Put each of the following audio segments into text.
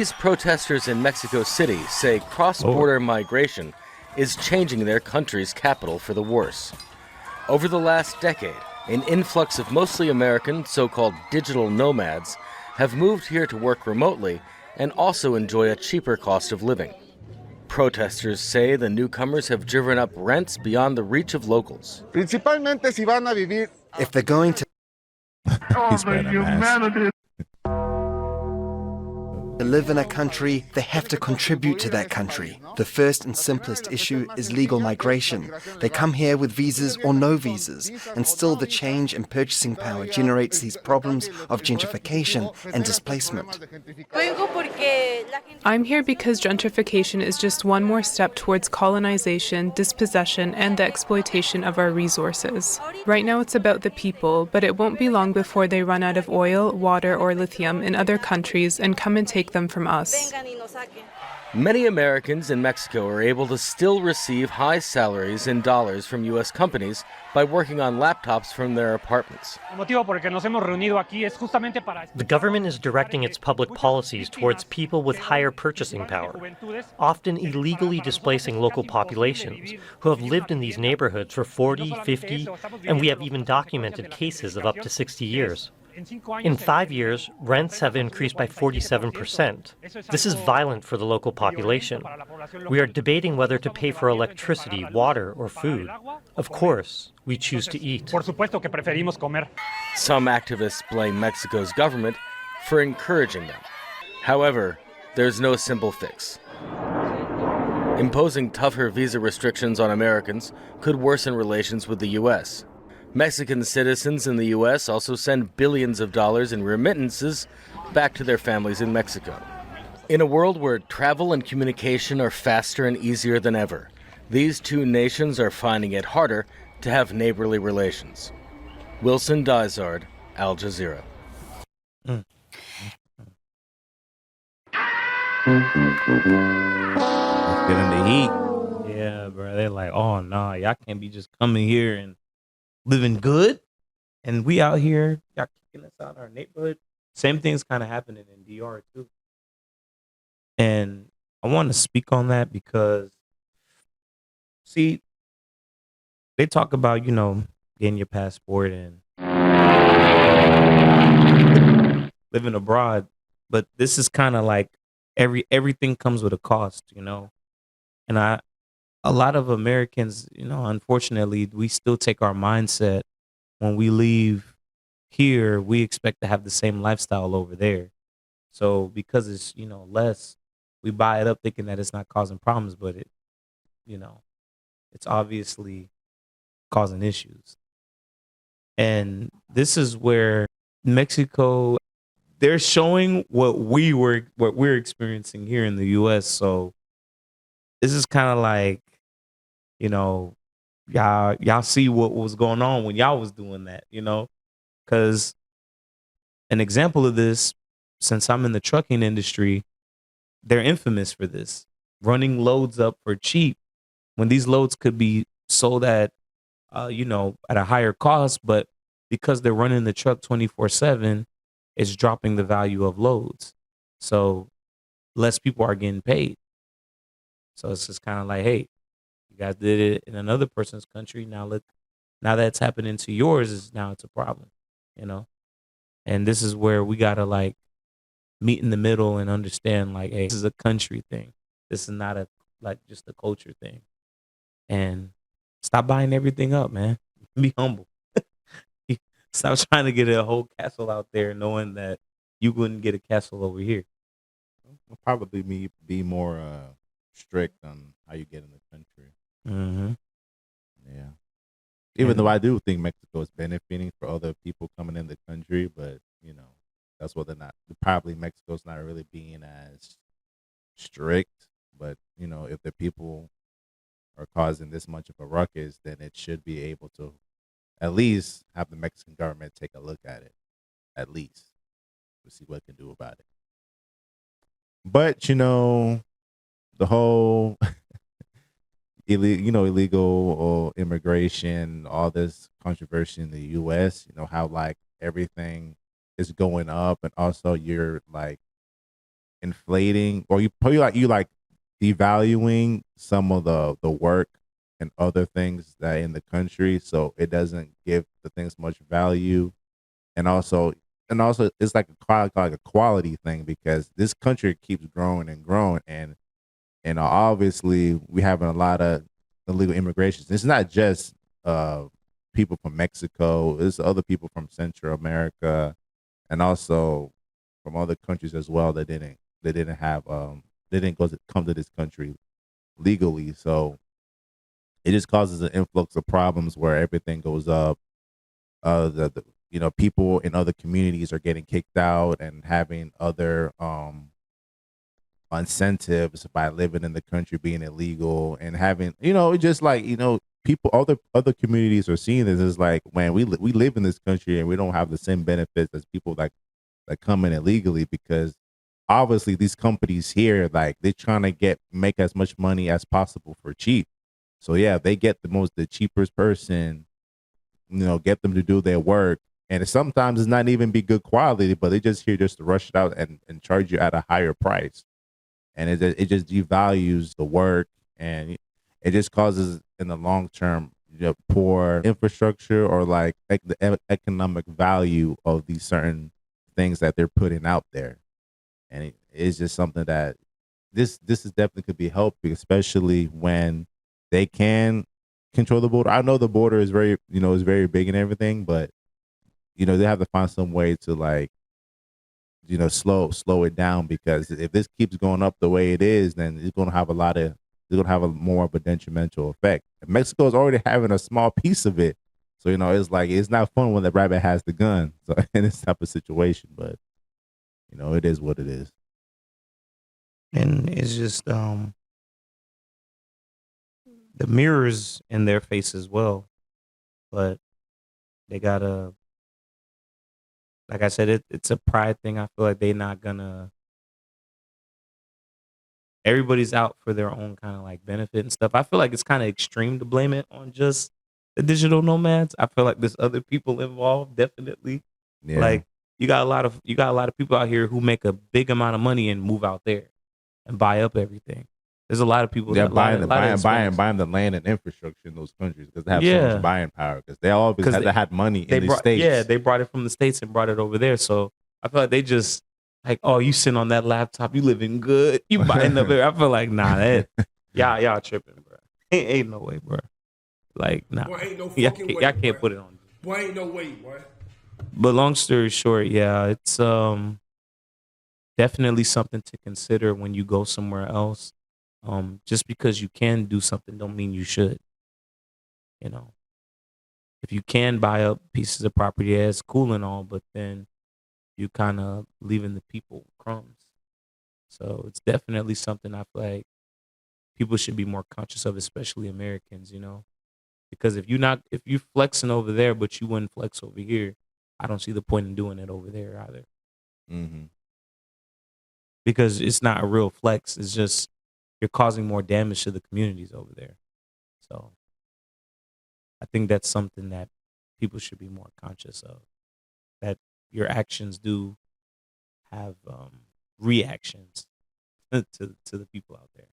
These protesters in Mexico City say cross-border migration is changing their country's capital for the worse. Over the last decade, an influx of mostly American so-called digital nomads have moved here to work remotely and also enjoy a cheaper cost of living. Protesters say the newcomers have driven up rents beyond the reach of locals. If they're going to live in a country, they have to contribute to that country. The first and simplest issue is legal migration. They come here with visas or no visas, and still the change in purchasing power generates these problems of gentrification and displacement. I'm here because gentrification is just one more step towards colonization, dispossession, and the exploitation of our resources. Right now it's about the people, but it won't be long before they run out of oil, water, or lithium in other countries and come and take them from us. Many Americans in Mexico are able to still receive high salaries in dollars from U.S. companies by working on laptops from their apartments. The government is directing its public policies towards people with higher purchasing power, often illegally displacing local populations who have lived in these neighborhoods for 40, 50, and we have even documented cases of up to 60 years. In 5 years, rents have increased by 47%. This is violent for the local population. We are debating whether to pay for electricity, water, or food. Of course, we choose to eat. Some activists blame Mexico's government for encouraging them. However, there's no simple fix. Imposing tougher visa restrictions on Americans could worsen relations with the U.S. Mexican citizens in the U.S. also send billions of dollars in remittances back to their families in Mexico. In a world where travel and communication are faster and easier than ever, these two nations are finding it harder to have neighborly relations. Wilson Dysart, Al Jazeera. Getting the heat. Yeah, bro. They're like, oh, nah, y'all can't be just coming here and living good, and we out here, y'all kicking us out of our neighborhood. Same thing's kind of happening in DR too. And I want to speak on that because, see, they talk about, getting your passport and living abroad, but this is kind of like everything comes with a cost, and a lot of Americans, unfortunately, we still take our mindset when we leave here, we expect to have the same lifestyle over there. So because it's, less, we buy it up thinking that it's not causing problems, but it's obviously causing issues. And this is where Mexico, they're showing what we're experiencing here in the US. So this is kind of like, y'all see what was going on when y'all was doing that, because an example of this, since I'm in the trucking industry, they're infamous for this, running loads up for cheap when these loads could be sold at, at a higher cost, but because they're running the truck 24/7, it's dropping the value of loads. So less people are getting paid. So it's just kind of like, hey, you guys did it in another person's country. Now that's happening to yours, it's a problem, And this is where we gotta meet in the middle and understand hey, this is a country thing. This is not just a culture thing. And stop buying everything up, man. Be humble. Stop trying to get a whole castle out there knowing that you wouldn't get a castle over here. I'll probably be more strict on how you get in the country. Mm-hmm. Yeah. Even though I do think Mexico is benefiting for other people coming in the country, but that's whether or not probably Mexico's not really being as strict. But if the people are causing this much of a ruckus, then it should be able to at least have the Mexican government take a look at it, at least to see what it can do about it. But the whole illegal immigration, all this controversy in the U.S., how everything is going up, and also you're inflating, or you devaluing some of the work and other things that in the country, so it doesn't give the things much value. And also it's like a quality thing, because this country keeps growing and growing, and obviously we having a lot of illegal immigrations. It's not just people from Mexico, it's other people from Central America, and also from other countries as well that didn't have they didn't come to this country legally. So it just causes an influx of problems where everything goes up. The people in other communities are getting kicked out and having other incentives by living in the country, being illegal, and having just like people, other communities are seeing this as like, man, we live in this country and we don't have the same benefits as people that come in illegally, because obviously these companies here, like, they're trying to make as much money as possible for cheap. So yeah, they get the cheapest person, get them to do their work, and sometimes it's not even be good quality, but they just here just to rush it out and charge you at a higher price, and it just devalues the work, and it just causes in the long term poor infrastructure, or like the economic value of these certain things that they're putting out there. And it's just something that this is definitely could be helped, especially when they can control the border. I know the border is very big and everything, but they have to find some way to, like, slow it down, because if this keeps going up the way it is, then it's going to have a more of a detrimental effect. And Mexico is already having a small piece of it, so it's like, it's not fun when the rabbit has the gun. So in this type of situation, but it is what it is. And it's just the mirrors in their face as well, but they gotta, like I said, it's a pride thing. I feel like they're not gonna. Everybody's out for their own kind of like benefit and stuff. I feel like it's kind of extreme to blame it on just the digital nomads. I feel like there's other people involved, definitely. Yeah. Like, you got a lot of people out here who make a big amount of money and move out there and buy up everything. There's a lot of people that buying the land and infrastructure in those countries because they have so much buying power, because they always had money in the States. Yeah, they brought it from the States and brought it over there. So I feel like they just like, oh, you sitting on that laptop, you living good, you buying up there. I feel like, nah, y'all tripping, bro. Ain't no way, bro. Like, nah, boy, ain't no fucking way, y'all can't put it on. Boy, ain't no way, boy. But long story short, yeah, it's definitely something to consider when you go somewhere else. Just because you can do something don't mean you should. If you can buy up pieces of property, yeah, it's cool and all, but then you kind of leaving the people crumbs. So it's definitely something I feel like people should be more conscious of, especially Americans, because if you flexing over there, but you wouldn't flex over here, I don't see the point in doing it over there either. Mm-hmm. Because it's not a real flex. It's just you're causing more damage to the communities over there. So I think that's something that people should be more conscious of, that your actions do have reactions to the people out there.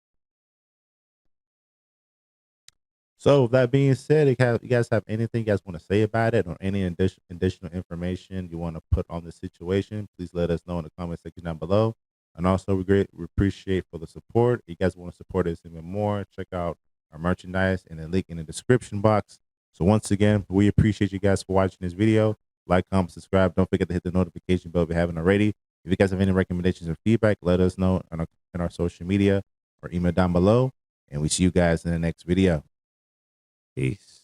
So with that being said, you guys have anything you guys want to say about it, or any additional information you want to put on the situation, please let us know in the comment section down below. And also, we appreciate for the support. If you guys want to support us even more, check out our merchandise and the link in the description box. So once again, we appreciate you guys for watching this video. Like, comment, subscribe. Don't forget to hit the notification bell if you haven't already. If you guys have any recommendations or feedback, let us know in our social media or email down below. And we see you guys in the next video. Peace.